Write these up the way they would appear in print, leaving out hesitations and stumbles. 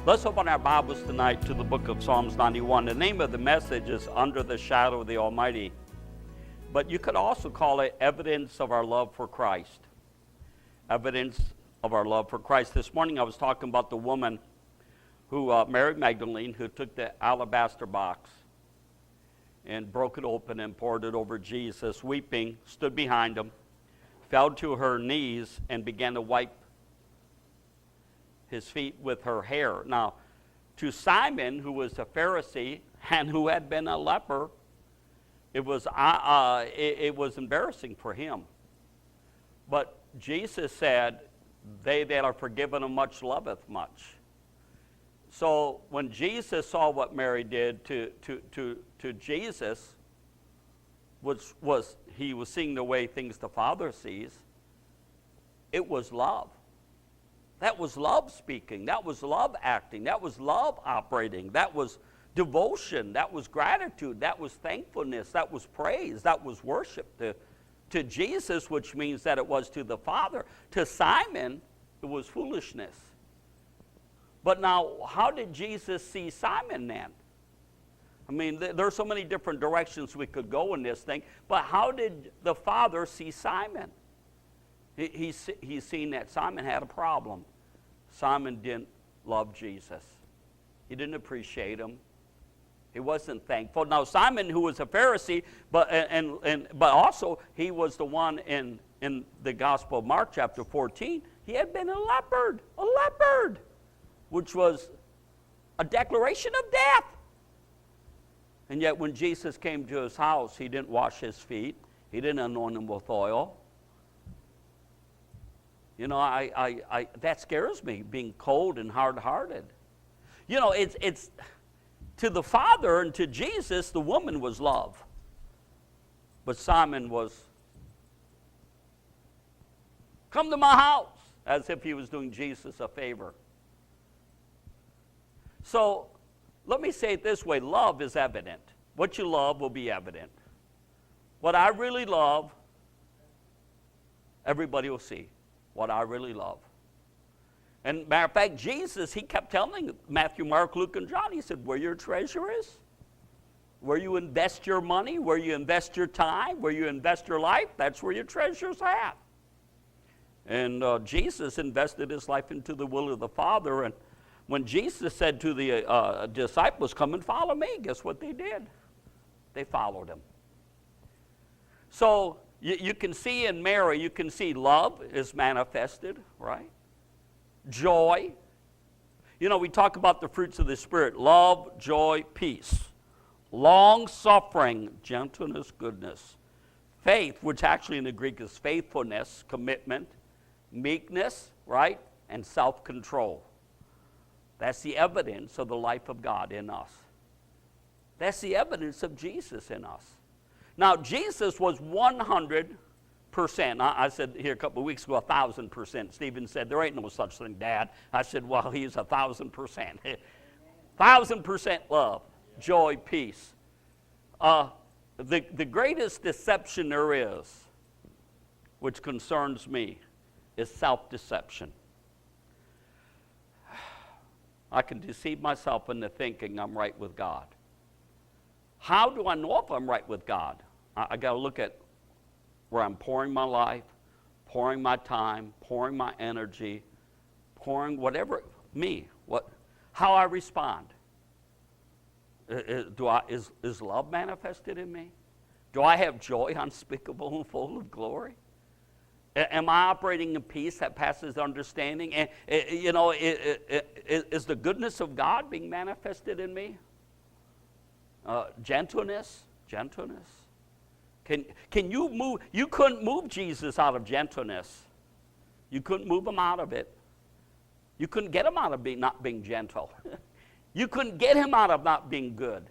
Let's open our Bibles tonight to the book of Psalms 91. The name of the message is Under the Shadow of the Almighty. But you could also call it Evidence of Our Love for Christ. Evidence of our love for Christ. This morning I was talking about the woman who, Mary Magdalene, who took the alabaster box and broke it open and poured it over Jesus, weeping, stood behind him, fell to her knees and began to wipe his feet with her hair. Now, to Simon, who was a Pharisee and who had been a leper, it was embarrassing for him. But Jesus said, "They that are forgiven of much loveth much." So when Jesus saw what Mary did to Jesus, was he was seeing the way things the Father sees. It was love. That was love speaking. That was love acting. That was love operating. That was devotion. That was gratitude. That was thankfulness. That was praise. That was worship to Jesus, which means that it was to the Father. To Simon, it was foolishness. But now, how did Jesus see Simon then? I mean, there are so many different directions we could go in this thing, but how did the Father see Simon? He's seen that Simon had a problem. Simon didn't love Jesus. He didn't appreciate him. He wasn't thankful. Now, Simon, who was a Pharisee, but also he was the one in the Gospel of Mark, chapter 14. He had been a leopard, which was a declaration of death. And yet, when Jesus came to his house, he didn't wash his feet. He didn't anoint him with oil. You know, that scares me, being cold and hard-hearted. You know, it's to the Father and to Jesus, the woman was love. But Simon was, "Come to my house," as if he was doing Jesus a favor. So, let me say it this way, love is evident. What you love will be evident. What I really love, everybody will see. What I really love. And matter of fact, Jesus, he kept telling Matthew, Mark, Luke, and John, he said, where your treasure is, where you invest your money, where you invest your time, where you invest your life, that's where your treasure's at. And Jesus invested his life into the will of the Father. And when Jesus said to the disciples, "Come and follow me," guess what they did? They followed him. So you can see in Mary, you can see love is manifested, right? Joy. You know, we talk about the fruits of the Spirit: love, joy, peace, long-suffering, gentleness, goodness, faith, which actually in the Greek is faithfulness, commitment, meekness, right, and self-control. That's the evidence of the life of God in us. That's the evidence of Jesus in us. Now, Jesus was 100%. I said here a couple of weeks ago, 1,000%. Stephen said, "There ain't no such thing, Dad." I said, "Well, he's 1,000%. 1,000% love, joy, peace. The greatest deception there is, which concerns me, is self-deception. I can deceive myself into thinking I'm right with God. How do I know if I'm right with God? I got to look at where I'm pouring my life, pouring my time, pouring my energy, pouring whatever, how I respond. Is love manifested in me? Do I have joy unspeakable and full of glory? Am I operating in peace that passes understanding? And is the goodness of God being manifested in me? Gentleness. Can you move? You couldn't move Jesus out of gentleness. You couldn't move him out of it. You couldn't get him out of not being gentle. You couldn't get him out of not being good.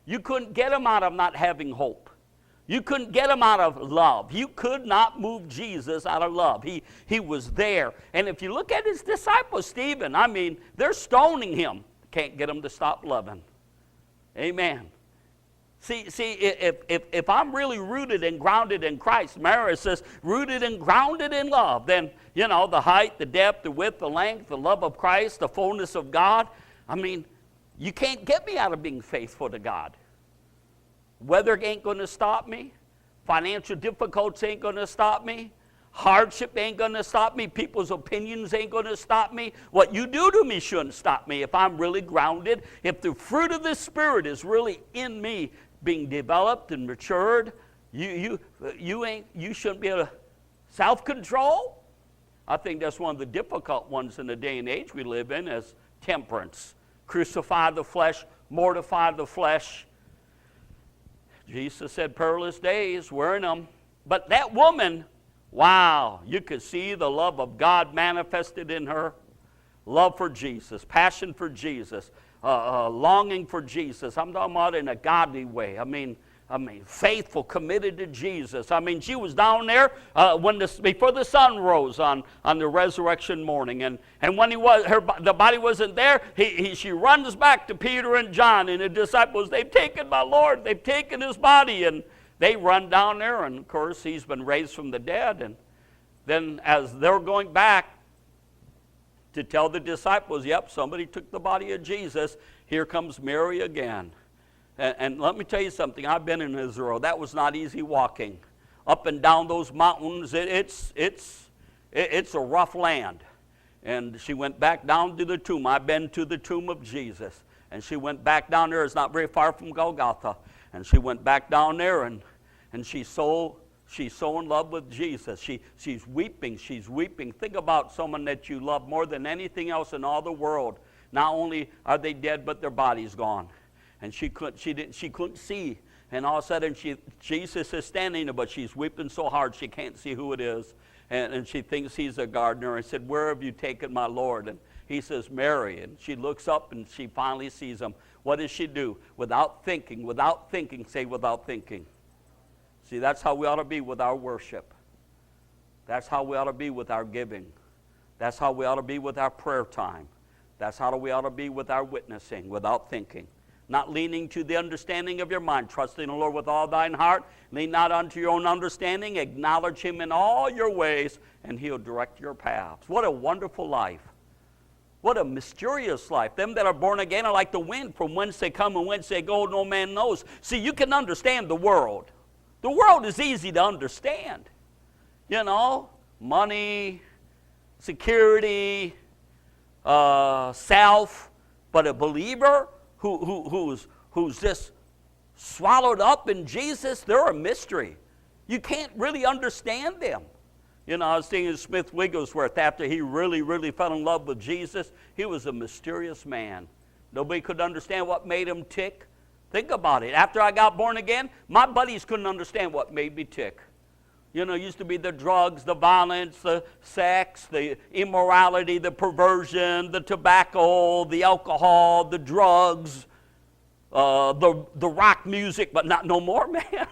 You couldn't get him out of not having hope. You couldn't get him out of love. You could not move Jesus out of love. He was there. And if you look at his disciples, Stephen, I mean, they're stoning him. Can't get him to stop loving. Amen. See, if I'm really rooted and grounded in Christ, Mary says, rooted and grounded in love, then, the height, the depth, the width, the length, the love of Christ, the fullness of God, I mean, you can't get me out of being faithful to God. Weather ain't going to stop me. Financial difficulties ain't going to stop me. Hardship ain't going to stop me. People's opinions ain't going to stop me. What you do to me shouldn't stop me if I'm really grounded. If the fruit of the Spirit is really in me being developed and matured, you shouldn't be able to self-control. I think that's one of the difficult ones in the day and age we live in is temperance. Crucify the flesh, mortify the flesh. Jesus said perilous days, we're in them. But that woman, wow, you could see the love of God manifested in her. Love for Jesus, passion for Jesus, longing for Jesus. I'm talking about in a godly way. I mean, faithful, committed to Jesus. I mean, she was down there before the sun rose on the resurrection morning, and when the body wasn't there, she runs back to Peter and John and the disciples. They've taken my Lord. They've taken his body, and they run down there, and of course he's been raised from the dead. And then as they're going back to tell the disciples, yep, somebody took the body of Jesus, here comes Mary again. And let me tell you something, I've been in Israel. That was not easy walking. Up and down those mountains, it's a rough land. And she went back down to the tomb. I've been to the tomb of Jesus. And she went back down there. It's not very far from Golgotha. And she went back down there, and she's so in love with Jesus. She's weeping. She's weeping. Think about someone that you love more than anything else in all the world. Not only are they dead, but their body's gone. And she couldn't see. And all of a sudden, Jesus is standing there, but she's weeping so hard she can't see who it is. And she thinks he's a gardener. I said, where have you taken my Lord? And he says, Mary. And she looks up, and she finally sees him. What does she do? Without thinking, say without thinking. See, that's how we ought to be with our worship. That's how we ought to be with our giving. That's how we ought to be with our prayer time. That's how we ought to be with our witnessing, without thinking. Not leaning to the understanding of your mind, trusting the Lord with all thine heart. Lean not unto your own understanding. Acknowledge him in all your ways, and he'll direct your paths. What a wonderful life. What a mysterious life. Them that are born again are like the wind, from whence they come and whence they go, no man knows. See, you can understand the world. The world is easy to understand. You know, money, security, self. But a believer who's just swallowed up in Jesus, they're a mystery. You can't really understand them. You know, I was thinking of Smith Wigglesworth after he really, really fell in love with Jesus. He was a mysterious man. Nobody could understand what made him tick. Think about it. After I got born again, my buddies couldn't understand what made me tick. You know, it used to be the drugs, the violence, the sex, the immorality, the perversion, the tobacco, the alcohol, the drugs, the rock music, but not no more, man.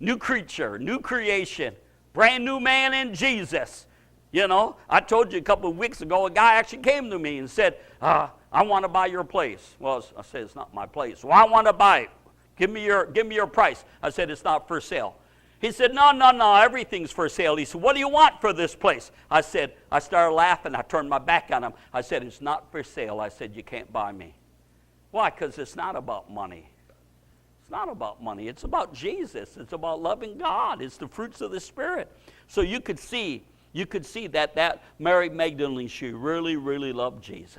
New creature, new creation, brand new man in Jesus. You know, I told you a couple of weeks ago, a guy actually came to me and said, I want to buy your place. Well, I said, it's not my place. Well, I want to buy it. Give me your price. I said, it's not for sale. He said, no, everything's for sale. He said, what do you want for this place? I started laughing. I turned my back on him. I said, it's not for sale. I said, you can't buy me. Why? Because it's not about money. It's not about money. It's about Jesus. It's about loving God. It's the fruits of the Spirit. So you could see that Mary Magdalene, she really, really loved Jesus.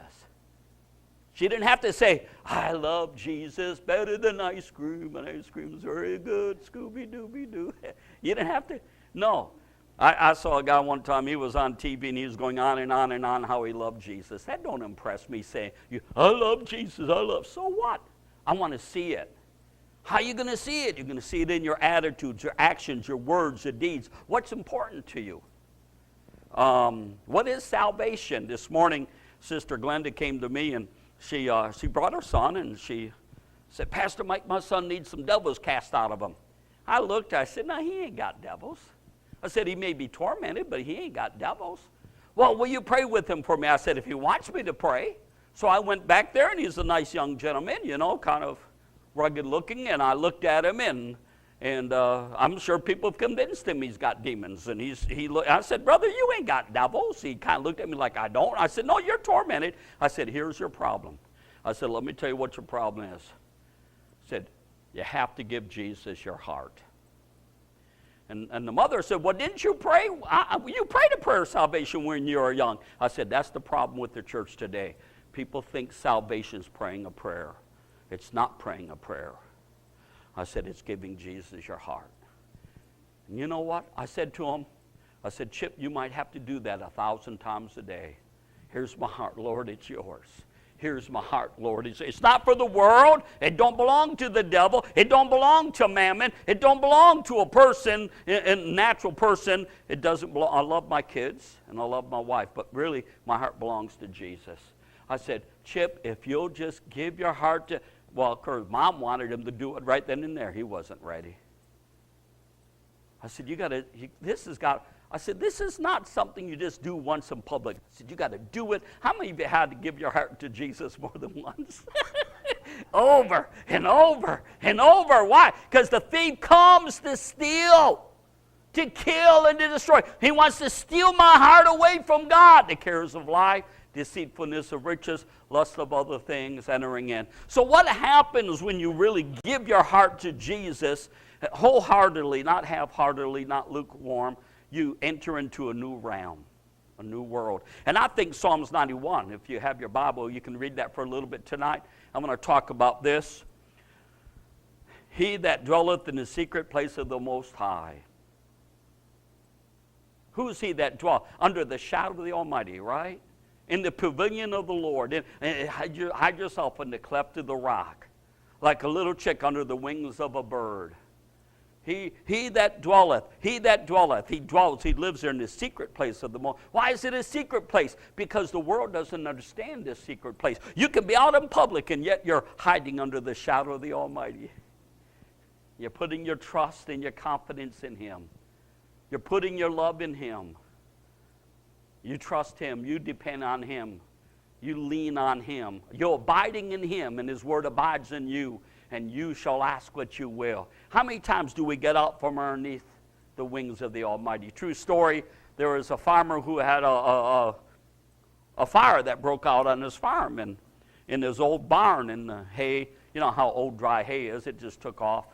She didn't have to say, I love Jesus better than ice cream, and ice cream's very good, Scooby-Dooby-Doo. You didn't have to. No. I saw a guy one time, he was on TV, and he was going on and on and on how he loved Jesus. That don't impress me, saying, I love Jesus, so what? I want to see it. How are you going to see it? You're going to see it in your attitudes, your actions, your words, your deeds. What's important to you? What is salvation? This morning, Sister Glenda came to me, and she brought her son, and she said, Pastor Mike, my son needs some devils cast out of him. I looked, I said, no, he ain't got devils. I said, he may be tormented, but he ain't got devils. Well, will you pray with him for me? I said, if he wants me to pray. So I went back there, and he's a nice young gentleman, you know, kind of rugged looking, and I looked at him, and And I'm sure people have convinced him he's got demons. And I said, brother, you ain't got devils. He kind of looked at me like I don't. I said, no, you're tormented. I said, here's your problem. I said, let me tell you what your problem is. I said, you have to give Jesus your heart. And the mother said, well, didn't you pray? You prayed a prayer of salvation when you were young. I said, that's the problem with the church today. People think salvation is praying a prayer. It's not praying a prayer. I said, it's giving Jesus your heart. And you know what? I said to him, I said, Chip, you might have to do that 1,000 times a day. Here's my heart, Lord, it's yours. Here's my heart, Lord. It's not for the world. It don't belong to the devil. It don't belong to mammon. It don't belong to a person, a natural person. It doesn't belong. I love my kids and I love my wife, but really my heart belongs to Jesus. I said, Chip, if you'll just give your heart to, well, of course, Mom wanted him to do it right then and there. He wasn't ready. I said, I said, this is not something you just do once in public. I said, you got to do it. How many of you had to give your heart to Jesus more than once? Over and over and over. Why? Because the thief comes to steal, to kill, and to destroy. He wants to steal my heart away from God. The cares of life, deceitfulness of riches, lust of other things entering in. So what happens when you really give your heart to Jesus wholeheartedly, not half-heartedly, not lukewarm? You enter into a new realm, a new world. And I think Psalms 91, if you have your Bible, you can read that for a little bit tonight. I'm going to talk about this. He that dwelleth in the secret place of the Most High. Who is he that dwelleth? Under the shadow of the Almighty, right? In the pavilion of the Lord. And hide yourself in the cleft of the rock, like a little chick under the wings of a bird. He that dwelleth, he dwells, he lives there in the secret place of the Most. Why is it a secret place? Because the world doesn't understand this secret place. You can be out in public and yet you're hiding under the shadow of the Almighty. You're putting your trust and your confidence in Him. You're putting your love in Him. You trust Him, you depend on Him, you lean on Him. You're abiding in Him and His Word abides in you. And you shall ask what you will. How many times do we get out from underneath the wings of the Almighty? True story, there was a farmer who had a fire that broke out on his farm. And in his old barn, and the hay, you know how old dry hay is, it just took off.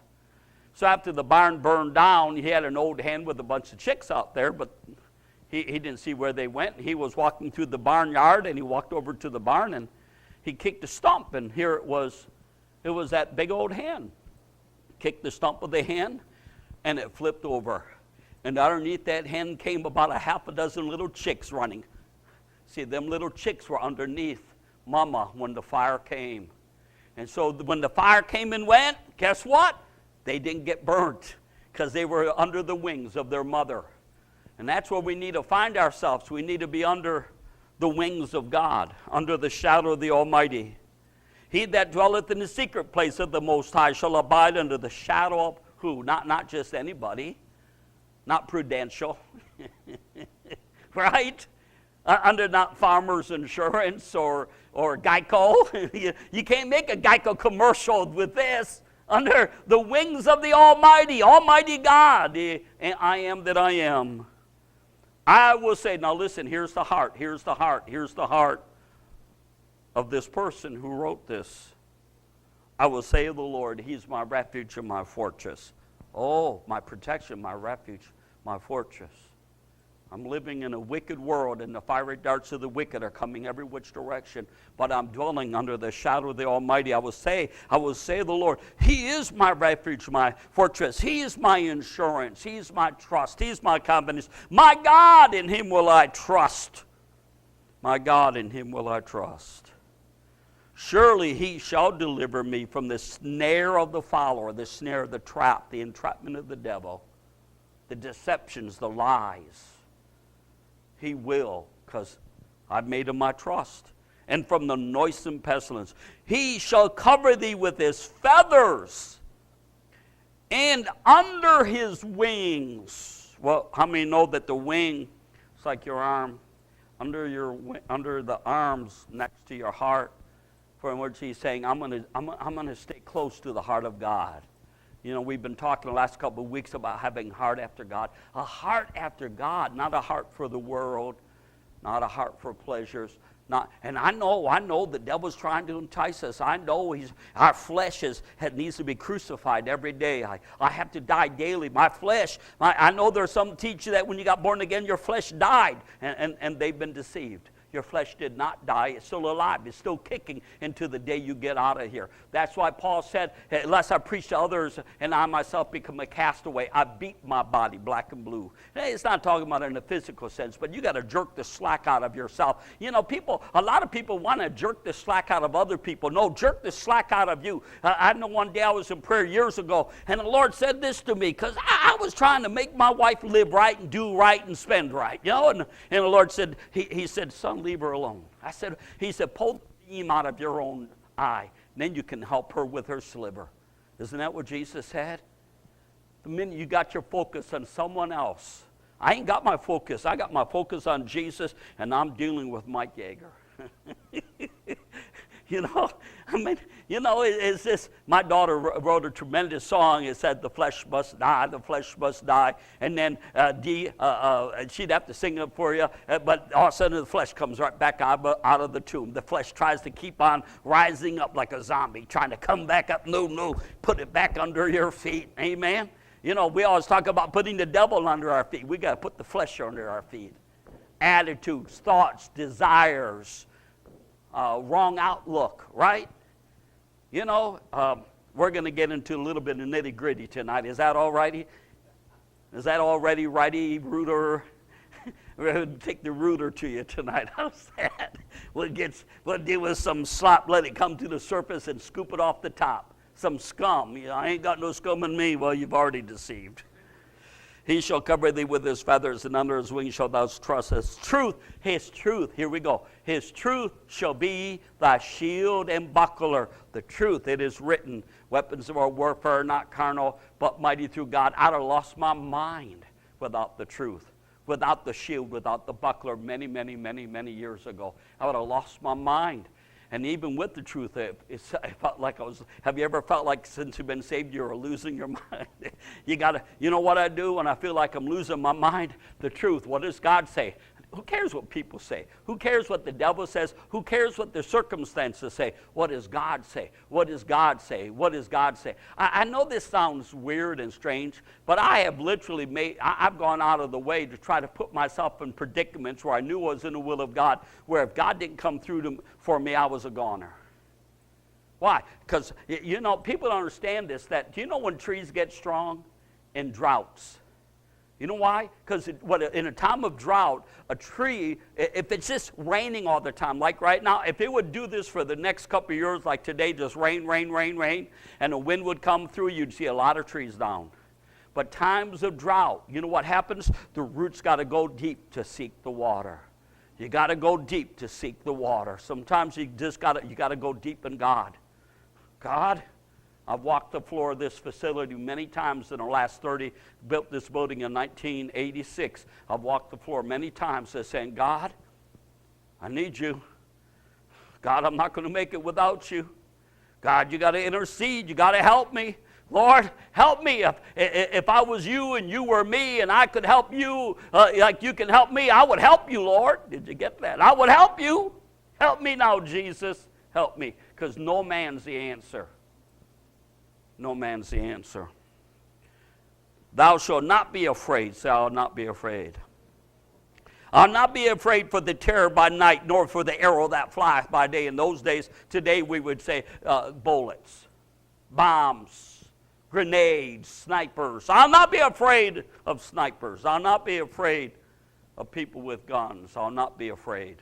So after the barn burned down, he had an old hen with a bunch of chicks out there, but he didn't see where they went. He was walking through the barnyard, and he walked over to the barn, and he kicked a stump, and here it was that big old hen. Kicked the stump of the hen, and it flipped over. And underneath that hen came about a half a dozen little chicks running. See, them little chicks were underneath Mama when the fire came. And so when the fire came and went, guess what? They didn't get burnt because they were under the wings of their mother. And that's where we need to find ourselves. We need to be under the wings of God, under the shadow of the Almighty. He that dwelleth in the secret place of the Most High shall abide under the shadow of who? Not just anybody. Not Prudential. Right? Under not Farmers Insurance or Geico. You can't make a Geico commercial with this. Under the wings of the Almighty, Almighty God, the I am that I am. I will say, now listen, here's the heart, here's the heart, here's the heart of this person who wrote this. I will say of the Lord, He's my refuge and my fortress. Oh, my protection, my refuge, my fortress. I'm living in a wicked world, and the fiery darts of the wicked are coming every which direction, but I'm dwelling under the shadow of the Almighty. I will say of the Lord, He is my refuge, my fortress. He is my insurance. He's my trust. He's my confidence. My God, in Him will I trust. My God, in Him will I trust. Surely He shall deliver me from the snare of the fowler, the snare, the trap, the entrapment of the devil, the deceptions, the lies. He will, because I've made Him my trust. And from the noisome pestilence. He shall cover thee with His feathers, and under His wings. Well, how many know that the wing is like your arm? Under the arms next to your heart. For in words He's saying, I'm gonna stay close to the heart of God. You know, we've been talking the last couple of weeks about having a heart after God. A heart after God, not a heart for the world, not a heart for pleasures. And I know the devil's trying to entice us. I know our flesh needs to be crucified every day. I have to die daily. My flesh, I know there's some teach you that when you got born again, your flesh died, and they've been deceived. Your flesh did not die. It's still alive. It's still kicking into the day you get out of here. That's why Paul said, unless I preach to others and I myself become a castaway, I beat my body black and blue. Hey, it's not talking about it in a physical sense, but you got to jerk the slack out of yourself. You know, a lot of people want to jerk the slack out of other people. No, jerk the slack out of you. I know one day I was in prayer years ago, and the Lord said this to me, because I was trying to make my wife live right and do right and spend right. You know, and the Lord said, he said, son, leave her alone. He said, pull the beam out of your own eye, and then you can help her with her sliver. Isn't that what Jesus said? The minute you got your focus on someone else, I ain't got my focus. I got my focus on Jesus, and I'm dealing with Mike Yeager. You know, I mean, you know, it's this. My daughter wrote a tremendous song. It said, "The flesh must die, the flesh must die." And then she'd have to sing it for you, but all of a sudden the flesh comes right back out of the tomb. The flesh tries to keep on rising up like a zombie, trying to come back up. No, put it back under your feet. Amen. You know, we always talk about putting the devil under our feet. We got to put the flesh under our feet. Attitudes, thoughts, desires. Wrong outlook, right? You know, we're going to get into a little bit of nitty-gritty tonight. Is that all righty? Is that already righty, Rooter? We're going to take the Rooter to you tonight. How's that? We'll deal with some slop, let it come to the surface and scoop it off the top. Some scum. You know, I ain't got no scum in me. Well, you've already deceived. He shall cover thee with his feathers, and under his wings shalt thou trust. His truth, here we go. His truth shall be thy shield and buckler. The truth, it is written, weapons of our warfare are not carnal, but mighty through God. I'd have lost my mind without the truth, without the shield, without the buckler many, many, many, many years ago. I would have lost my mind. And even with the truth, I felt like have you ever felt like since you've been saved, you're losing your mind? You know what I do when I feel like I'm losing my mind? The truth. What does God say? Who cares what people say? Who cares what the devil says? Who cares what the circumstances say? What does God say? What does God say? What does God say? I know this sounds weird and strange, but I have literally I've gone out of the way to try to put myself in predicaments where I knew I was in the will of God, where if God didn't come through for me, I was a goner. Why? Because, you know, people don't understand this, do you know when trees get strong? In droughts. You know why? Because in a time of drought, a tree, if it's just raining all the time, like right now, if it would do this for the next couple of years, like today, just rain, and the wind would come through, you'd see a lot of trees down. But times of drought, you know what happens? The roots got to go deep to seek the water. You got to go deep to seek the water. Sometimes you got to go deep in God. God, I've walked the floor of this facility many times in the last 30, built this building in 1986. I've walked the floor many times saying, God, I need you. God, I'm not going to make it without you. God, you got to intercede. You got to help me. Lord, help me. If I was you and you were me and I could help you like you can help me, I would help you, Lord. Did you get that? I would help you. Help me now, Jesus. Help me. Because no man's the answer. No man's the answer. Thou shalt not be afraid. Say, I'll not be afraid. I'll not be afraid for the terror by night, nor for the arrow that flieth by day. In those days, today we would say bullets, bombs, grenades, snipers. I'll not be afraid of snipers. I'll not be afraid of people with guns. I'll not be afraid.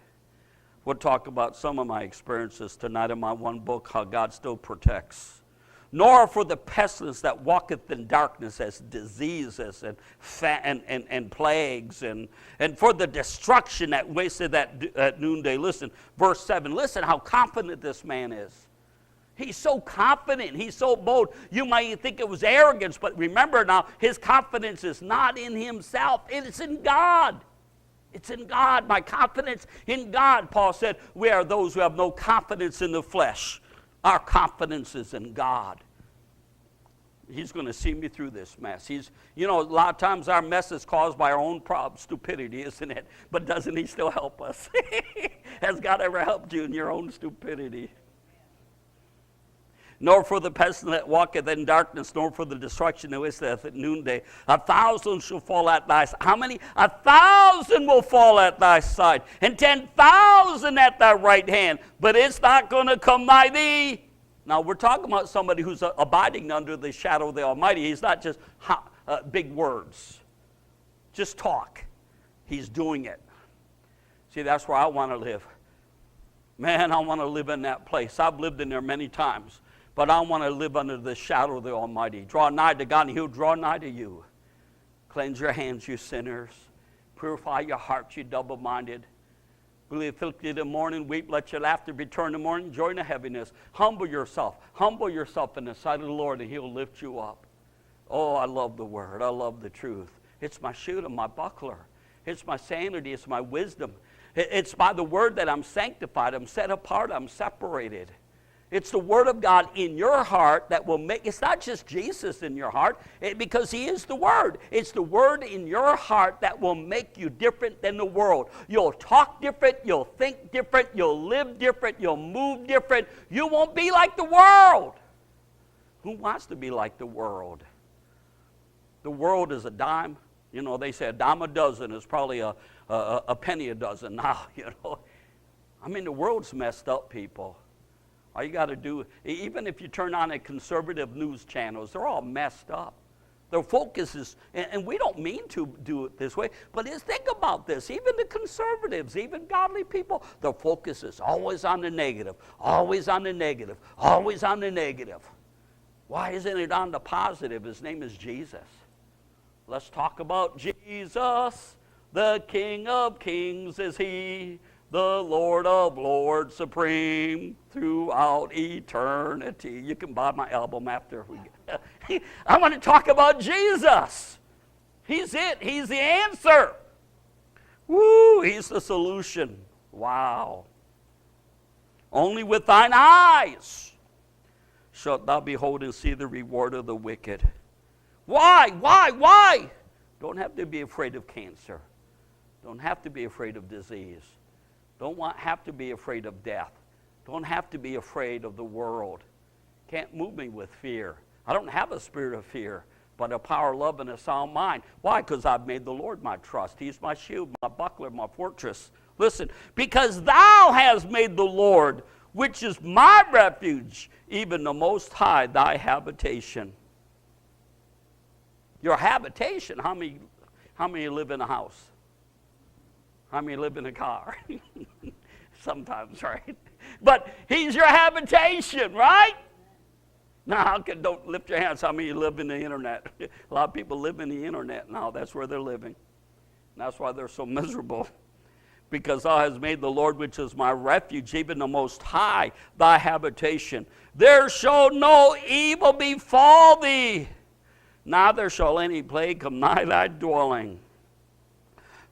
We'll talk about some of my experiences tonight in my one book, How God Still Protects. Nor for the pestilence that walketh in darkness, as diseases and plagues, and for the destruction that wasted at noonday. Listen, verse 7. Listen how confident this man is. He's so confident. He's so bold. You might think it was arrogance, but remember now, his confidence is not in himself. It's in God. It's in God. My confidence in God, Paul said, we are those who have no confidence in the flesh. Our confidence is in God. He's going to see me through this mess. A lot of times our mess is caused by our own stupidity, isn't it? But doesn't he still help us? Has God ever helped you in your own stupidity? Nor for the pestilence that walketh in darkness, nor for the destruction that wasteth at noonday. 1,000 shall fall at thy side. How many? 1,000 will fall at thy side, and 10,000 at thy right hand, but it's not going to come nigh thee. Now, we're talking about somebody who's abiding under the shadow of the Almighty. He's not just big words, just talk. He's doing it. See, that's where I want to live. Man, I want to live in that place. I've lived in there many times. But I want to live under the shadow of the Almighty. Draw nigh to God, and He'll draw nigh to you. Cleanse your hands, you sinners. Purify your hearts, you double-minded. Believe filthy in the morning, weep, let your laughter be turned to mourning, joy in the heaviness. Humble yourself in the sight of the Lord, and He'll lift you up. Oh, I love the Word. I love the truth. It's my shield and my buckler. It's my sanity. It's my wisdom. It's by the Word that I'm sanctified. I'm set apart. I'm separated. It's the Word of God in your heart that will make, it's not just Jesus in your heart, because He is the Word. It's the Word in your heart that will make you different than the world. You'll talk different, you'll think different, you'll live different, you'll move different. You won't be like the world. Who wants to be like the world? The world is a dime. They say a dime a dozen is probably a penny a dozen now, the world's messed up, people. All you got to do, even if you turn on a conservative news channels, they're all messed up. Their focus is, and we don't mean to do it this way, but think about this. Even the conservatives, even godly people, their focus is always on the negative, always on the negative, always on the negative. Why isn't it on the positive? His name is Jesus. Let's talk about Jesus. The King of Kings is He. The Lord of Lords, supreme throughout eternity. You can buy my album after we get. I want to talk about Jesus. He's it. He's the answer. Woo, He's the solution. Wow. Only with thine eyes shalt thou behold and see the reward of the wicked. Why? Don't have to be afraid of cancer. Don't have to be afraid of disease. Don't have to be afraid of death. Don't have to be afraid of the world. Can't move me with fear. I don't have a spirit of fear, but a power, love, and a sound mind. Why? Because I've made the Lord my trust. He's my shield, my buckler, my fortress. Listen, because thou hast made the Lord, which is my refuge, even the Most High, thy habitation. Your habitation, how many live in a house? How many live in a car? Sometimes, right? But He's your habitation, right? Now, don't lift your hands. How many live in the internet? A lot of people live in the internet now. That's where they're living. And that's why they're so miserable. Because thou hast made the Lord, which is my refuge, even the Most High, thy habitation. There shall no evil befall thee, neither shall any plague come nigh thy dwelling.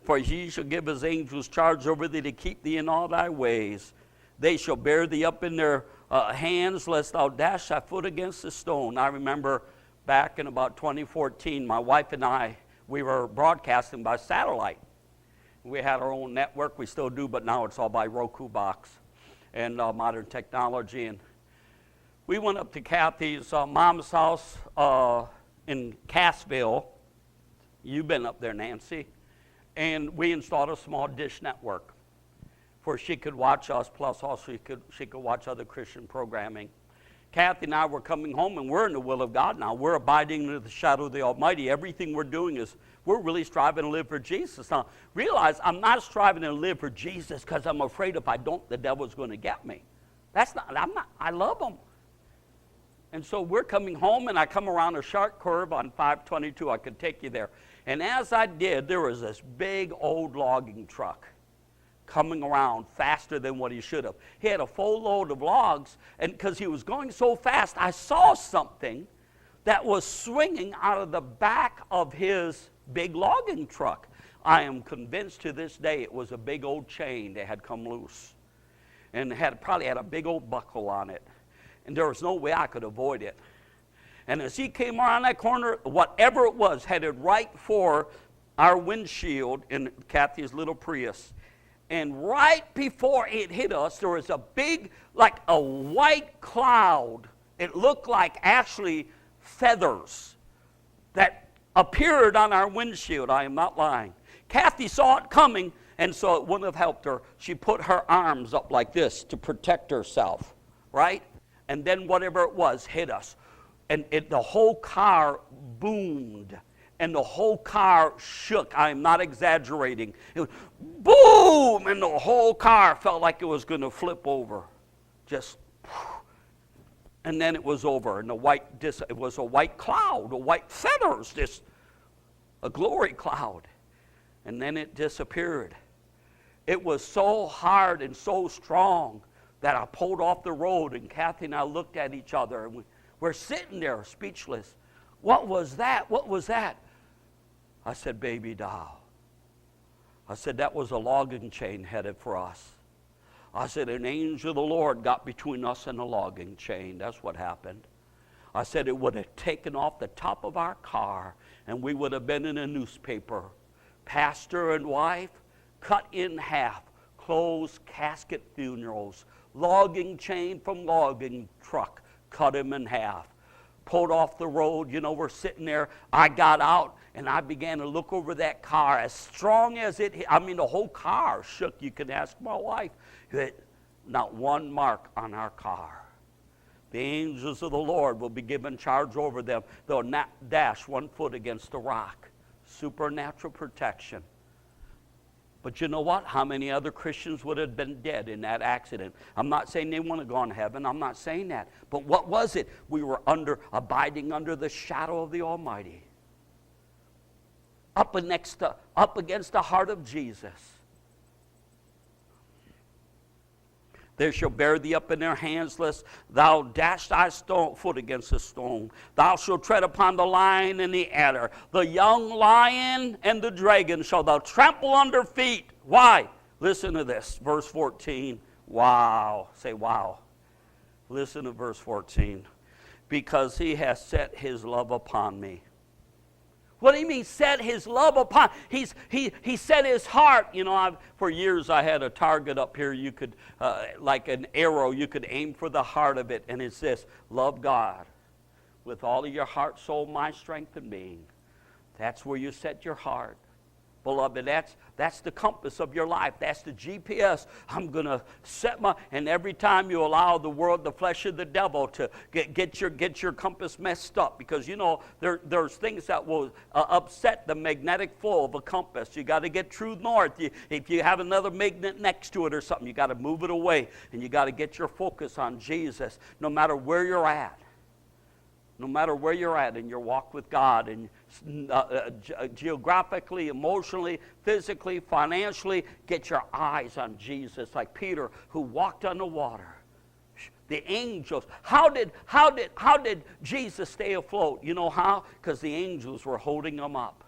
For He shall give His angels charge over thee to keep thee in all thy ways. They shall bear thee up in their hands, lest thou dash thy foot against a stone. I remember back in about 2014, my wife and I, we were broadcasting by satellite. We had our own network. We still do, but now it's all by Roku box and modern technology. And we went up to Kathy's mom's house in Cassville. You've been up there, Nancy. And we installed a small dish network where she could watch us, plus also she could watch other Christian programming. Kathy and I were coming home, and we're in the will of God now. We're abiding under the shadow of the Almighty. Everything we're doing is we're really striving to live for Jesus. Now, realize I'm not striving to live for Jesus because I'm afraid if I don't, the devil's going to get me. I love him. And so we're coming home, and I come around a sharp curve on 522. I could take you there. And as I did, there was this big old logging truck coming around faster than what he should have. He had a full load of logs, and because he was going so fast, I saw something that was swinging out of the back of his big logging truck. I am convinced to this day it was a big old chain that had come loose, and probably had a big old buckle on it, and there was no way I could avoid it. And as he came around that corner, whatever it was, headed right for our windshield in Kathy's little Prius. And right before it hit us, there was a big, like a white cloud. It looked like actually feathers that appeared on our windshield. I am not lying. Kathy saw it coming, and so it wouldn't have helped her. She put her arms up like this to protect herself, right? And then whatever it was hit us. And the whole car boomed. And the whole car shook. I'm not exaggerating. It was boom! And the whole car felt like it was going to flip over. Just, and then it was over. And it was a white cloud, a white feathers, a glory cloud. And then it disappeared. It was so hard and so strong that I pulled off the road, and Kathy and I looked at each other, and we're sitting there speechless. What was that? What was that? I said, baby doll. I said, that was a logging chain headed for us. I said, an angel of the Lord got between us and a logging chain. That's what happened. I said, it would have taken off the top of our car, and we would have been in a newspaper. Pastor and wife cut in half, closed casket funerals, logging chain from logging truck, cut him in half. Pulled off the road, we're sitting there. I got out and I began to look over that car as strong as it hit. I mean, the whole car shook. You can ask my wife. Not one mark on our car. The angels of the Lord will be given charge over them. They'll not dash one foot against a rock. Supernatural protection. But you know what? How many other Christians would have been dead in that accident? I'm not saying they want to go to heaven. I'm not saying that. But what was it? We were abiding under the shadow of the Almighty. Up against the heart of Jesus. They shall bear thee up in their hands, lest thou dash thy foot against a stone. Thou shalt tread upon the lion and the adder. The young lion and the dragon shall thou trample under feet. Why? Listen to this, verse 14. Wow. Say wow. Listen to verse 14. Because he has set his love upon me. What do you mean, set his love upon? He set his heart. For years I had a target up here. You could, like an arrow, you could aim for the heart of it. And it's this: love God with all of your heart, soul, mind, strength, and being. That's where you set your heart. Beloved, that's the compass of your life. That's the GPS. I'm going to set and every time you allow the world, the flesh of the devil to get your compass messed up, because there's things that will upset the magnetic flow of a compass. You got to get true north. If you have another magnet next to it or something, you got to move it away, and you got to get your focus on Jesus no matter where you're at. No matter where you're at in your walk with God, and geographically, emotionally, physically, financially, get your eyes on Jesus, like Peter, who walked on the water. The angels. How did Jesus stay afloat? You know how? Because the angels were holding him up.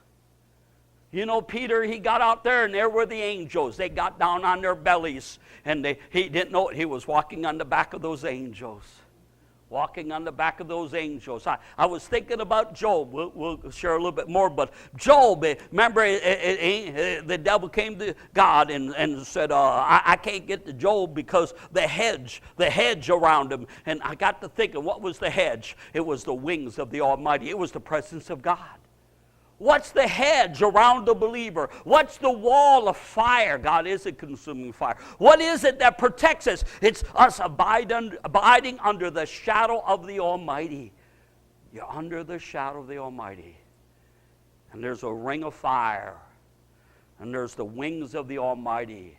Peter, he got out there, and there were the angels. They got down on their bellies, and he didn't know it. He was walking on the back of those angels. Walking on the back of those angels. I was thinking about Job. We'll share a little bit more, but Job, remember, the devil came to God and said, I can't get to Job because the hedge around him. And I got to thinking, what was the hedge? It was the wings of the Almighty. It was the presence of God. What's the hedge around the believer? What's the wall of fire? God is a consuming fire. What is it that protects us? It's us abiding under the shadow of the Almighty. You're under the shadow of the Almighty. And there's a ring of fire. And there's the wings of the Almighty.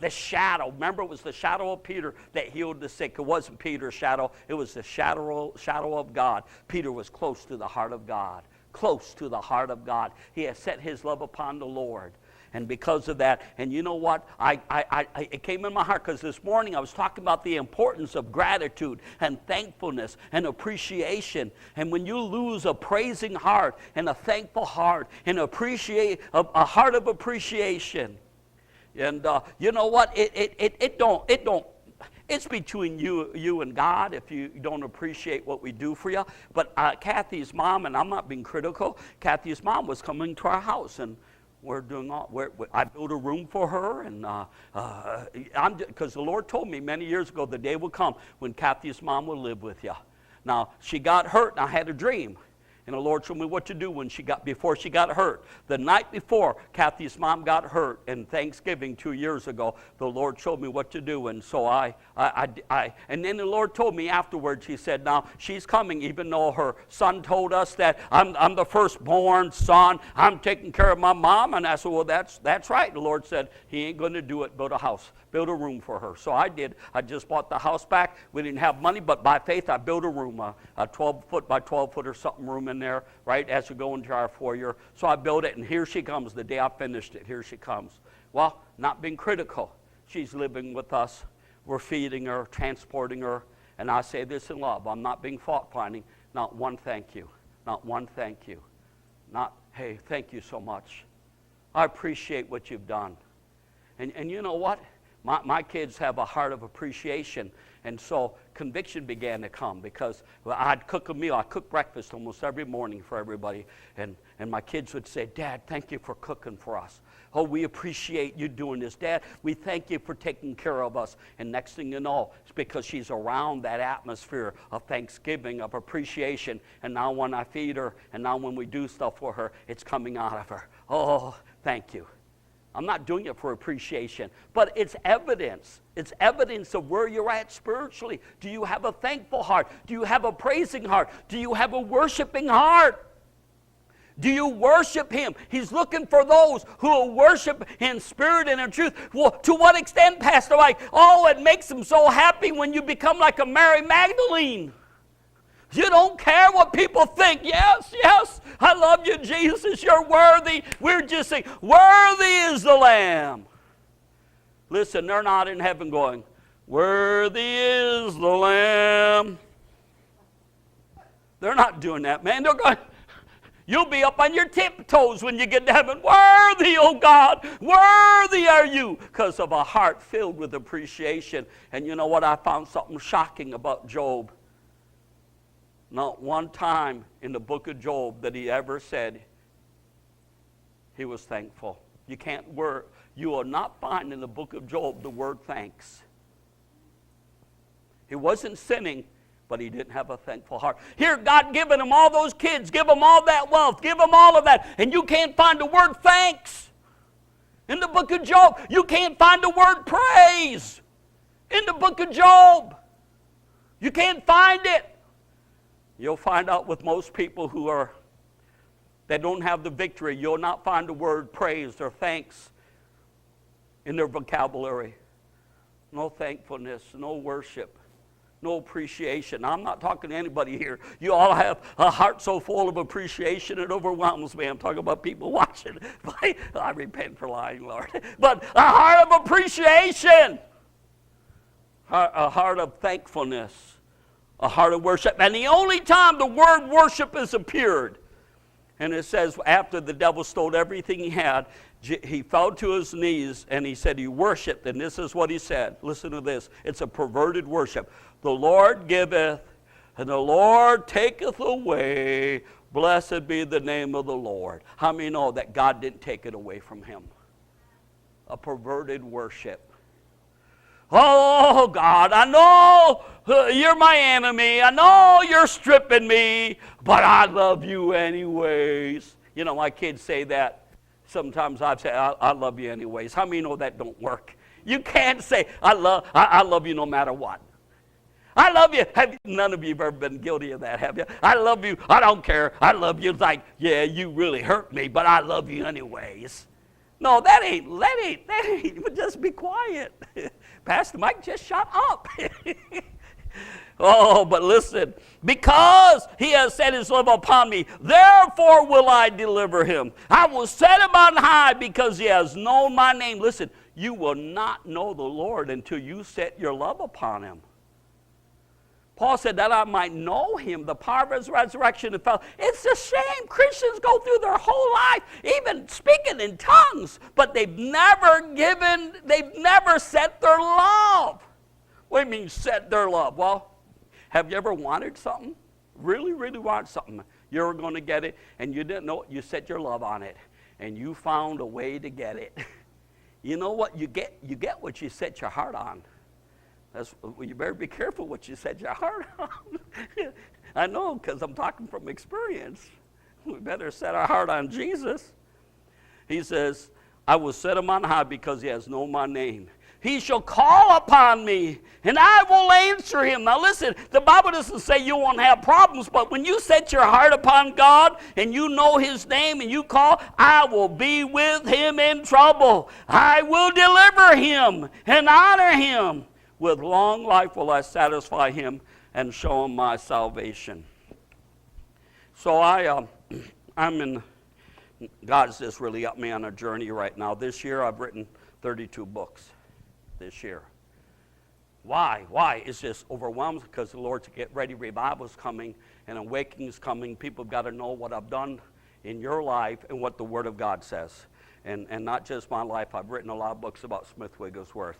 The shadow. Remember, it was the shadow of Peter that healed the sick. It wasn't Peter's shadow. It was the shadow of God. Peter was close to the heart of God. Close to the heart of God. He has set his love upon the Lord. And because of that, and you know what? It came in my heart because this morning I was talking about the importance of gratitude and thankfulness and appreciation. And when you lose a praising heart and a thankful heart and a heart of appreciation, and you know what? It's between you and God if you don't appreciate what we do for you. But Kathy's mom, and I'm not being critical, Kathy's mom was coming to our house, and we're doing all. I built a room for her, and because the Lord told me many years ago the day would come when Kathy's mom would live with you. Now she got hurt, and I had a dream. And the Lord showed me what to do before she got hurt. The night before Kathy's mom got hurt in Thanksgiving 2 years ago, the Lord showed me what to do. And so and then the Lord told me afterwards, he said, now she's coming, even though her son told us that I'm the firstborn son, I'm taking care of my mom. And I said, well, that's right. The Lord said, he ain't going to do it, build a house. Build a room for her. So I did. I just bought the house back. We didn't have money, but by faith I built a room, a 12-foot by 12-foot or something room in there, right, as we go into our foyer. So I built it, and here she comes. The day I finished it, here she comes. Well, not being critical. She's living with us. We're feeding her, transporting her. And I say this in love. I'm not being fault-finding. Not one thank you. Not one thank you. Not, hey, thank you so much. I appreciate what you've done. And you know what? My kids have a heart of appreciation, and so conviction began to come because I'd cook a meal. I cook breakfast almost every morning for everybody, and my kids would say, Dad, thank you for cooking for us. Oh, we appreciate you doing this. Dad, we thank you for taking care of us. And next thing you know, it's because she's around that atmosphere of thanksgiving, of appreciation, and now when I feed her, and now when we do stuff for her, it's coming out of her. Oh, thank you. I'm not doing it for appreciation, but it's evidence. It's evidence of where you're at spiritually. Do you have a thankful heart? Do you have a praising heart? Do you have a worshiping heart? Do you worship him? He's looking for those who will worship in spirit and in truth. Well, to what extent, Pastor Mike? Oh, it makes him so happy when you become like a Mary Magdalene. You don't care what people think. Yes, yes, I love you, Jesus. You're worthy. We're just saying, worthy is the Lamb. Listen, they're not in heaven going, worthy is the Lamb. They're not doing that, man. They're going, you'll be up on your tiptoes when you get to heaven. Worthy, oh God, worthy are you. Because of a heart filled with appreciation. And you know what? I found something shocking about Job. Not one time in the book of Job that he ever said he was thankful. You will not find in the book of Job the word thanks. He wasn't sinning, but he didn't have a thankful heart. Here, God giving him all those kids, give him all that wealth, give him all of that, and you can't find the word thanks. In the book of Job, you can't find the word praise. In the book of Job, you can't find it. You'll find out with most people that don't have the victory, you'll not find the word praise or thanks in their vocabulary. No thankfulness, no worship, no appreciation. I'm not talking to anybody here. You all have a heart so full of appreciation it overwhelms me. I'm talking about people watching. I repent for lying, Lord. But a heart of appreciation, a heart of thankfulness. A heart of worship. And the only time the word worship has appeared, and it says after the devil stole everything he had, he fell to his knees and he said he worshiped. And this is what he said. Listen to this. It's a perverted worship. The Lord giveth and the Lord taketh away. Blessed be the name of the Lord. How many know that God didn't take it away from him? A perverted worship. Oh, God, I know you're my enemy. I know you're stripping me, but I love you anyways. You know, my kids say that. Sometimes I've said, I love you anyways. How many know that don't work? You can't say, I love you no matter what. I love you. None of you have ever been guilty of that, have you? I love you. I don't care. I love you. It's like, yeah, you really hurt me, but I love you anyways. No, that ain't. Just be quiet. Pastor Mike, just shut up. Oh, but listen. Because he has set his love upon me, therefore will I deliver him. I will set him on high because he has known my name. Listen, you will not know the Lord until you set your love upon him. Paul said that I might know him, the power of his resurrection. It's a shame Christians go through their whole life, even speaking in tongues, but they've never set their love. What do you mean set their love? Well, have you ever wanted something? Really, really want something. You were going to get it, and you didn't know it. You set your love on it, and you found a way to get it. You know what? You get what you set your heart on. You better be careful what you set your heart on. I know, because I'm talking from experience. We better set our heart on Jesus. He says, I will set him on high because he has known my name. He shall call upon me, and I will answer him. Now listen, the Bible doesn't say you won't have problems, but when you set your heart upon God, and you know his name, and you call, I will be with him in trouble. I will deliver him and honor him. With long life will I satisfy him and show him my salvation. So God's just really up me on a journey right now. This year I've written 32 books. This year. Why? It's just overwhelmed because the Lord's get ready. Revival's coming and awakening's coming. People have got to know what I've done in your life and what the Word of God says. And not just my life. I've written a lot of books about Smith Wigglesworth.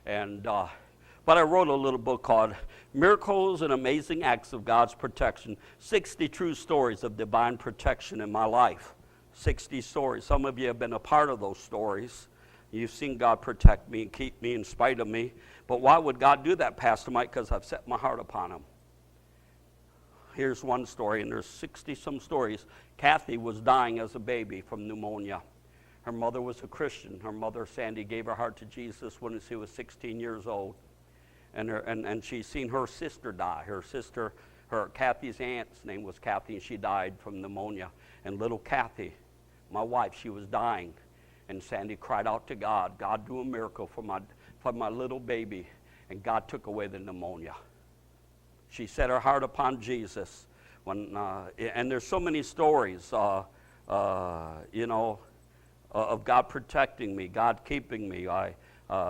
But I wrote a little book called Miracles and Amazing Acts of God's Protection. 60 true stories of divine protection in my life. 60 stories. Some of you have been a part of those stories. You've seen God protect me and keep me in spite of me. But why would God do that, Pastor Mike? Because I've set my heart upon him. Here's one story, and there's 60-some stories. Kathy was dying as a baby from pneumonia. Her mother was a Christian. Her mother, Sandy, gave her heart to Jesus when she was 16 years old. And she's seen her sister die. Kathy's aunt's name was Kathy, and she died from pneumonia. And little Kathy, my wife, she was dying. And Sandy cried out to God, God, do a miracle for my little baby. And God took away the pneumonia. She set her heart upon Jesus. And there's so many stories, of God protecting me, God keeping me.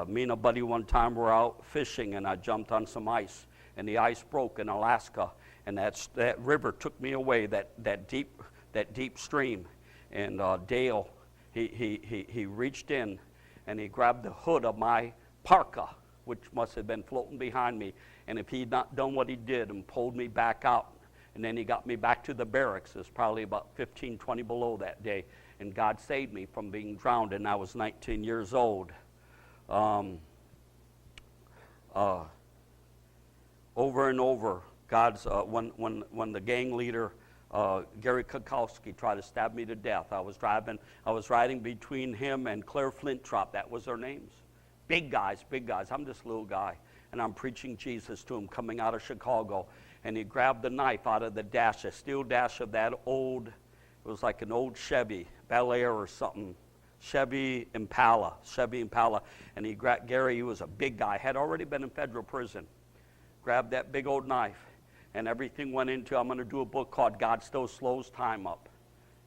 Me and a buddy one time were out fishing, and I jumped on some ice. And the ice broke in Alaska. And that river took me away, that deep stream. And Dale, he reached in and he grabbed the hood of my parka, which must have been floating behind me. And if he'd not done what he did and pulled me back out, and then he got me back to the barracks, it was probably about 15, 20 below that day. And God saved me from being drowned, and I was 19 years old. Over and over, God's when the gang leader Gary Kukowski tried to stab me to death. I was riding between him and Claire Flintrop. That was their names. Big guys. I'm this little guy, and I'm preaching Jesus to him coming out of Chicago. And he grabbed the knife out of the dash, a steel dash of that old, it was like an old Chevy, Bel Air or something. Chevy Impala. And he grabbed Gary, he was a big guy, had already been in federal prison. Grabbed that big old knife. And everything went into, I'm going to do a book called God Still Slows Time Up.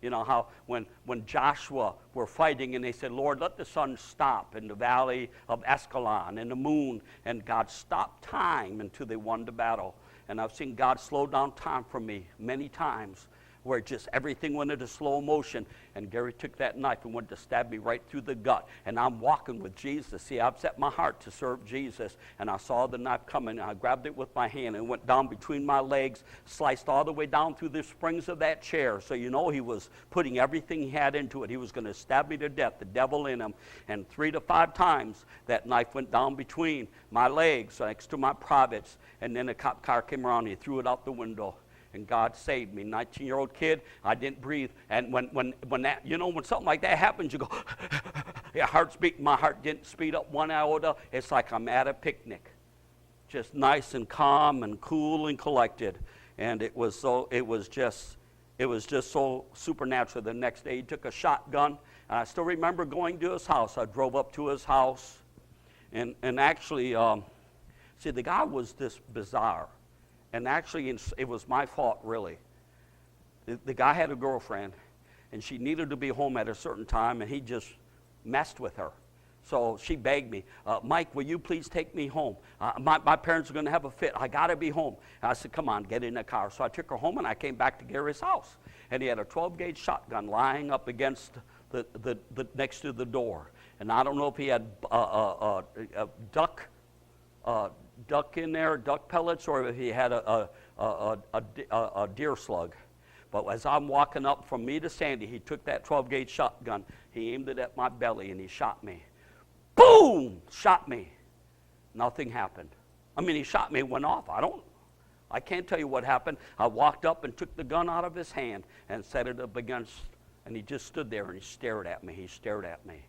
You know how when Joshua were fighting and they said, Lord, let the sun stop in the valley of Escalon and the moon. And God stopped time until they won the battle. And I've seen God slow down time for me many times, where just everything went into slow motion. And Gary took that knife and went to stab me right through the gut. And I'm walking with Jesus. See, I've set my heart to serve Jesus. And I saw the knife coming, and I grabbed it with my hand and went down between my legs, sliced all the way down through the springs of that chair. So you know he was putting everything he had into it. He was going to stab me to death, the devil in him. And 3 to 5 times that knife went down between my legs next to my privates. And then a cop car came around and he threw it out the window. And God saved me. 19-year-old kid, I didn't breathe. And when that, when something like that happens, you go, your heart's beating. My heart didn't speed up 1 iota. It's like I'm at a picnic, just nice and calm and cool and collected. And it was just so supernatural. The next day, he took a shotgun. And I still remember going to his house. I drove up to his house, and actually, see, the guy was this bizarre. And actually, it was my fault, really. The guy had a girlfriend, and she needed to be home at a certain time, and he just messed with her. So she begged me, Mike, will you please take me home? My parents are going to have a fit. I got to be home. And I said, come on, get in the car. So I took her home, and I came back to Gary's house. And he had a 12-gauge shotgun lying up against the next to the door. And I don't know if he had duck duck in there, duck pellets, or if he had a deer slug. But as I'm walking up from me to Sandy, he took that 12-gauge shotgun. He aimed it at my belly, and he shot me. Boom! Shot me. Nothing happened. I mean, he shot me, went off. I can't tell you what happened. I walked up and took the gun out of his hand and set it up against, and he just stood there and he stared at me. He stared at me.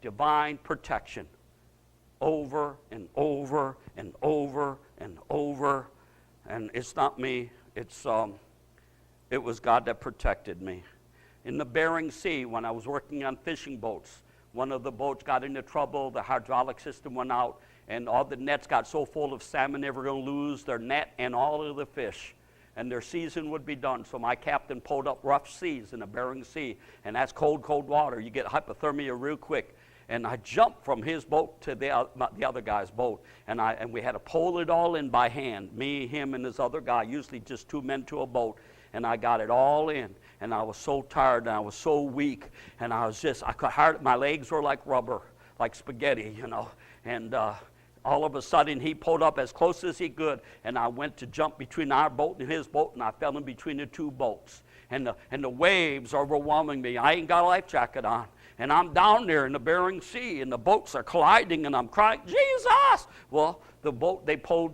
Divine protection. Over and over and over and over. And it's not me. It was God that protected me. In the Bering Sea, when I was working on fishing boats, one of the boats got into trouble, the hydraulic system went out, and all the nets got so full of salmon they were going to lose their net and all of the fish, and their season would be done. So my captain pulled up rough seas in the Bering Sea, and that's cold, cold water. You get hypothermia real quick. And I jumped from his boat to the other guy's boat, and we had to pull it all in by hand, me, him, and this other guy, usually just 2 men to a boat. And I got it all in, and I was so tired, and I was so weak, and my legs were like rubber, like spaghetti, and all of a sudden he pulled up as close as he could, and I went to jump between our boat and his boat, and I fell in between the two boats, and the waves are overwhelming me. I ain't got a life jacket on. And I'm down there in the Bering Sea, and the boats are colliding, and I'm crying, Jesus! Well, the boat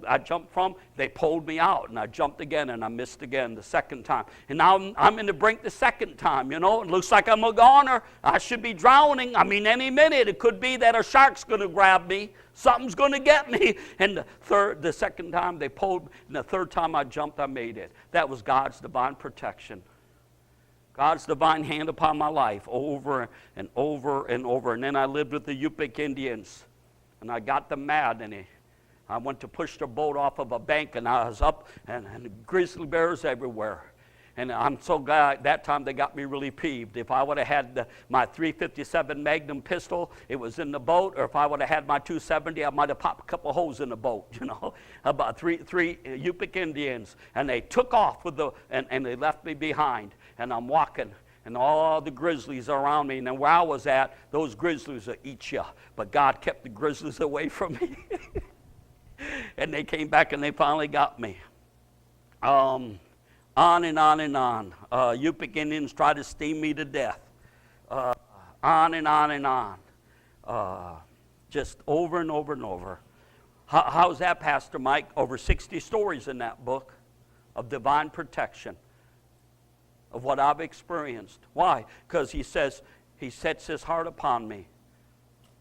I jumped from, they pulled me out, and I jumped again, and I missed again the second time. And now I'm in the brink the second time, It looks like I'm a goner. I should be drowning. I mean, any minute it could be that a shark's going to grab me. Something's going to get me. And the second time they pulled, and the third time I jumped, I made it. That was God's divine protection. God's divine hand upon my life over and over and over. And then I lived with the Yupik Indians, and I got them mad, and I went to push their boat off of a bank, and I was up, and grizzly bears everywhere. And I'm so glad that time they got me really peeved. If I would have had my .357 Magnum pistol, it was in the boat, or if I would have had my .270, I might have popped a couple holes in the boat, About three Yupik Indians, and they took off and they left me behind. And I'm walking, and all the grizzlies are around me. And then where I was at, those grizzlies will eat you. But God kept the grizzlies away from me. And they came back, and they finally got me. On and on and on. Yupik Indians tried to steam me to death. On and on and on. Just over and over and over. How's that, Pastor Mike? Over 60 stories in that book of divine protection, of what I've experienced. Why? Because he says, he sets his heart upon me.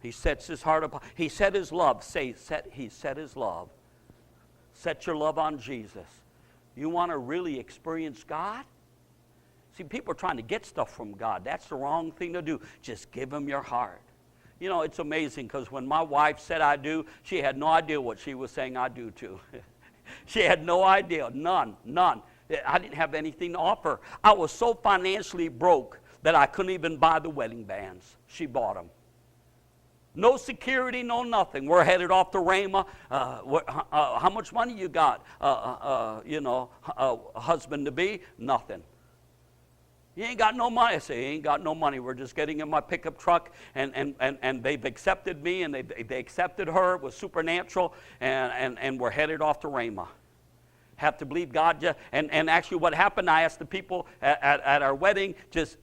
He sets his heart upon, he set his love. He set his love. Set your love on Jesus. You want to really experience God? See, people are trying to get stuff from God. That's the wrong thing to do. Just give him your heart. It's amazing, because when my wife said I do, she had no idea what she was saying I do to. She had no idea. None. I didn't have anything to offer. I was so financially broke that I couldn't even buy the wedding bands. She bought them. No security, no nothing. We're headed off to Rhema. How much money you got? A husband-to-be? Nothing. You ain't got no money. I say, you ain't got no money. We're just getting in my pickup truck, and they've accepted me, and they accepted her. It was supernatural, and we're headed off to Rhema. Have to believe God. And actually what happened, I asked the people at our wedding, just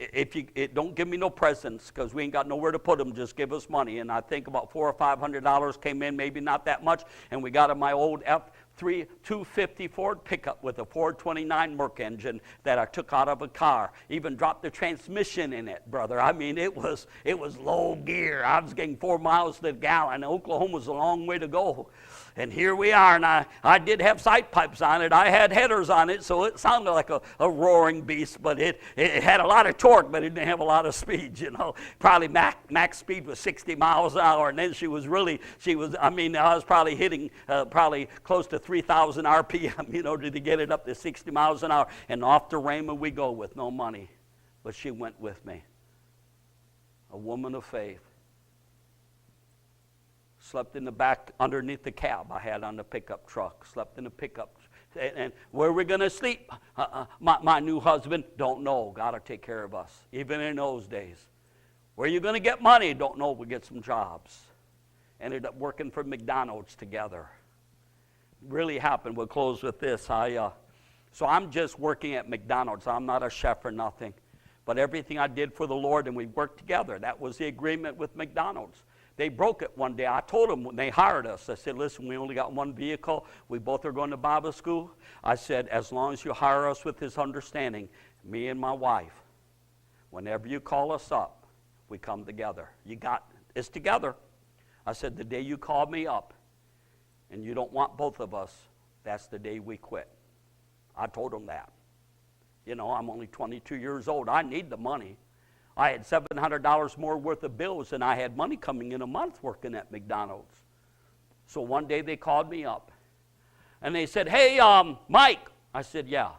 don't give me no presents, because we ain't got nowhere to put them. Just give us money. And I think about $400 or $500 came in, maybe not that much. And we got in my old F250 Ford pickup with a 429 Merc engine that I took out of a car. Even dropped the transmission in it, brother. I mean, it was low gear. I was getting 4 miles to the gallon. Oklahoma was a long way to go. And here we are, and I did have sight pipes on it. I had headers on it, so it sounded like a roaring beast, but it had a lot of torque, but it didn't have a lot of speed, Probably max speed was 60 miles an hour, and then I was probably hitting probably close to 3,000 RPM, to get it up to 60 miles an hour. And off to Rhema we go with no money. But she went with me. A woman of faith. Slept in the back underneath the cab I had on the pickup truck. Slept in the pickup. And where are we going to sleep? My new husband, don't know. God will take care of us, even in those days. Where are you going to get money? Don't know. We'll get some jobs. Ended up working for McDonald's together. really happened. We'll close with this. So I'm just working at McDonald's. I'm not a chef or nothing. But everything I did for the Lord, and we worked together. That was the agreement with McDonald's. They broke it one day. I told them when they hired us, I said, listen, we only got one vehicle. We both are going to Bible school. I said, as long as you hire us with this understanding, me and my wife, whenever you call us up, we come together. It's together. I said, the day you call me up and you don't want both of us, that's the day we quit. I told them that. You know, I'm only 22 years old. I need the money. I had $700 more worth of bills than I had money coming in a month working at McDonald's. So one day they called me up. And they said, hey, Mike. I said, yeah.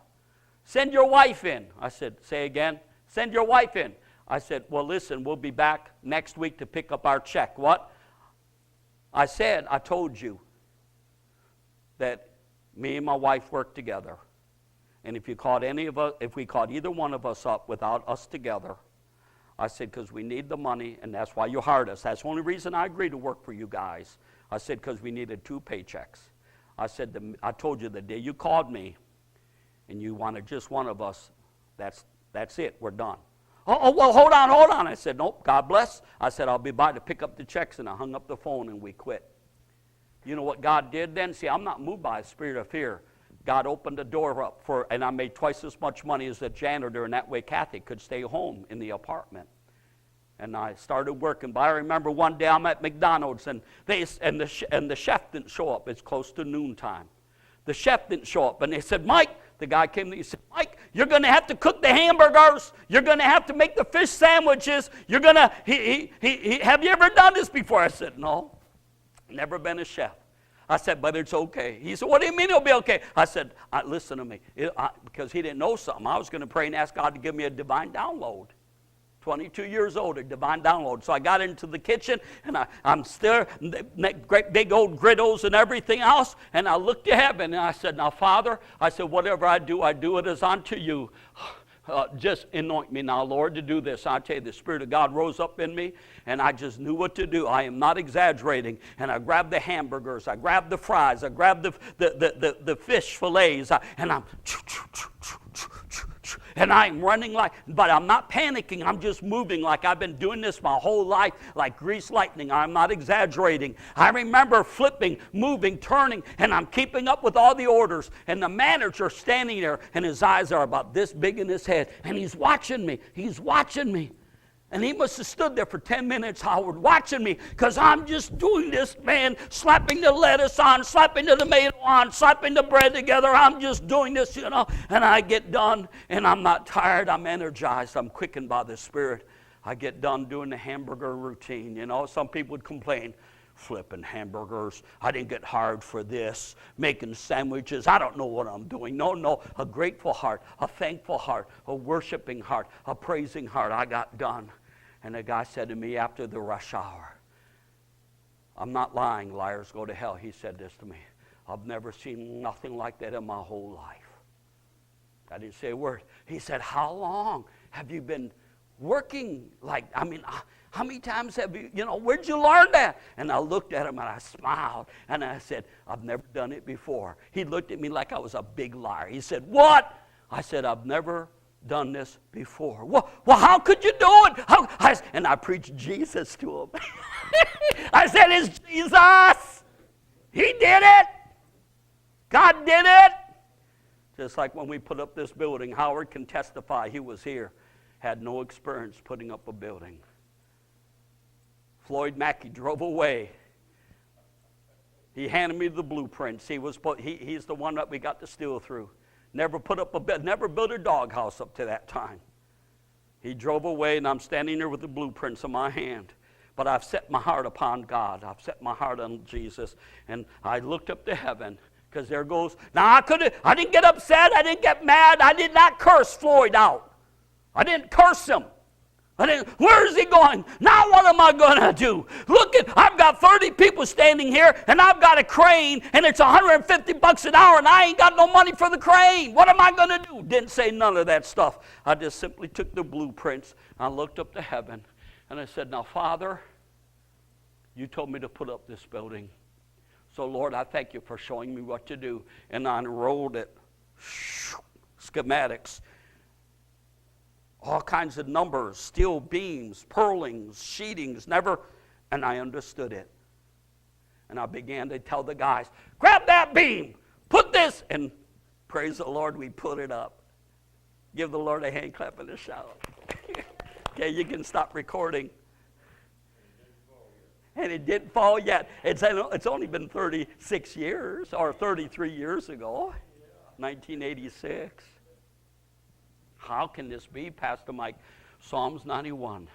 Send your wife in. I said, say again. Send your wife in. I said, well, listen, we'll be back next week to pick up our check. What? I said, I told you that me and my wife work together. And if you called any of us, if we called either one of us up without us together, I said, because we need the money, and that's why you hired us. That's the only reason I agreed to work for you guys. I said, because we needed 2 paychecks. I said, I told you the day you called me, and you wanted just one of us, that's it, we're done. Oh, well, hold on. I said, nope, God bless. I said, I'll be by to pick up the checks, and I hung up the phone, and we quit. You know what God did then? See, I'm not moved by a spirit of fear. God opened the door up and I made twice as much money as the janitor, and that way Kathy could stay home in the apartment. And I started working. But I remember one day I'm at McDonald's, and the chef didn't show up. It's close to noontime. The chef didn't show up, and they said, Mike, the guy came to me, he said, Mike, you're going to have to cook the hamburgers. You're going to have to make the fish sandwiches. You're going to, have you ever done this before? I said, no, never been a chef. I said, but it's okay. He said, what do you mean it'll be okay? I said, listen to me. Because he didn't know something. I was going to pray and ask God to give me a divine download. 22 years old, a divine download. So I got into the kitchen, and I'm still, great big old griddles and everything else, and I looked to heaven, and I said, now, Father, I said, whatever I do it as unto you. Just anoint me now, Lord, to do this. I tell you, the Spirit of God rose up in me, and I just knew what to do. I am not exaggerating. And I grabbed the hamburgers, I grabbed the fries, I grabbed the fish fillets, and I'm running but I'm not panicking. I'm just moving like I've been doing this my whole life, like grease lightning. I'm not exaggerating. I remember flipping, moving, turning, and I'm keeping up with all the orders. And the manager standing there, and his eyes are about this big in his head, and he's watching me. He's watching me. And he must have stood there for 10 minutes, Howard, watching me, because I'm just doing this, man, slapping the lettuce on, slapping the tomato on, slapping the bread together. I'm just doing this, you know, and I get done, and I'm not tired. I'm energized. I'm quickened by the Spirit. I get done doing the hamburger routine, you know. Some people would complain, flipping hamburgers. I didn't get hired for this, making sandwiches. I don't know what I'm doing. No, a grateful heart, a thankful heart, a worshiping heart, a praising heart. I got done. And the guy said to me after the rush hour, I'm not lying, liars go to hell. He said this to me, I've never seen nothing like that in my whole life. I didn't say a word. He said, how long have you been working how many times have you, where'd you learn that? And I looked at him and I smiled and I said, I've never done it before. He looked at me like I was a big liar. He said, what? I said, I've never done this before. Well, how could you do it? And I preached Jesus to him. I said, it's Jesus. He did it. God did it. Just like when we put up this building, Howard can testify. He was here, had no experience putting up a building. Floyd Mackey drove away. He handed me the blueprints. He's the one that we got to steal through. Never put up a bed, never built a doghouse up to that time. He drove away, and I'm standing there with the blueprints in my hand. But I've set my heart upon God. I've set my heart on Jesus. And I looked up to heaven, because there goes. Now, I didn't get upset. I didn't get mad. I did not curse Floyd out. I didn't curse him. Where is he going? Now what am I going to do? Look, I've got 30 people standing here, and I've got a crane, and it's $150 an hour, and I ain't got no money for the crane. What am I going to do? Didn't say none of that stuff. I just simply took the blueprints. I looked up to heaven, and I said, now, Father, you told me to put up this building. So, Lord, I thank you for showing me what to do. And I unrolled it. Schematics. All kinds of numbers, steel beams, purlings, sheetings, and I understood it. And I began to tell the guys, grab that beam, put this, and praise the Lord, we put it up. Give the Lord a hand clap and a shout. Okay, you can stop recording. And it didn't fall yet. It's only been 36 years, or 33 years ago, 1986. How can this be, Pastor Mike? Psalms 91.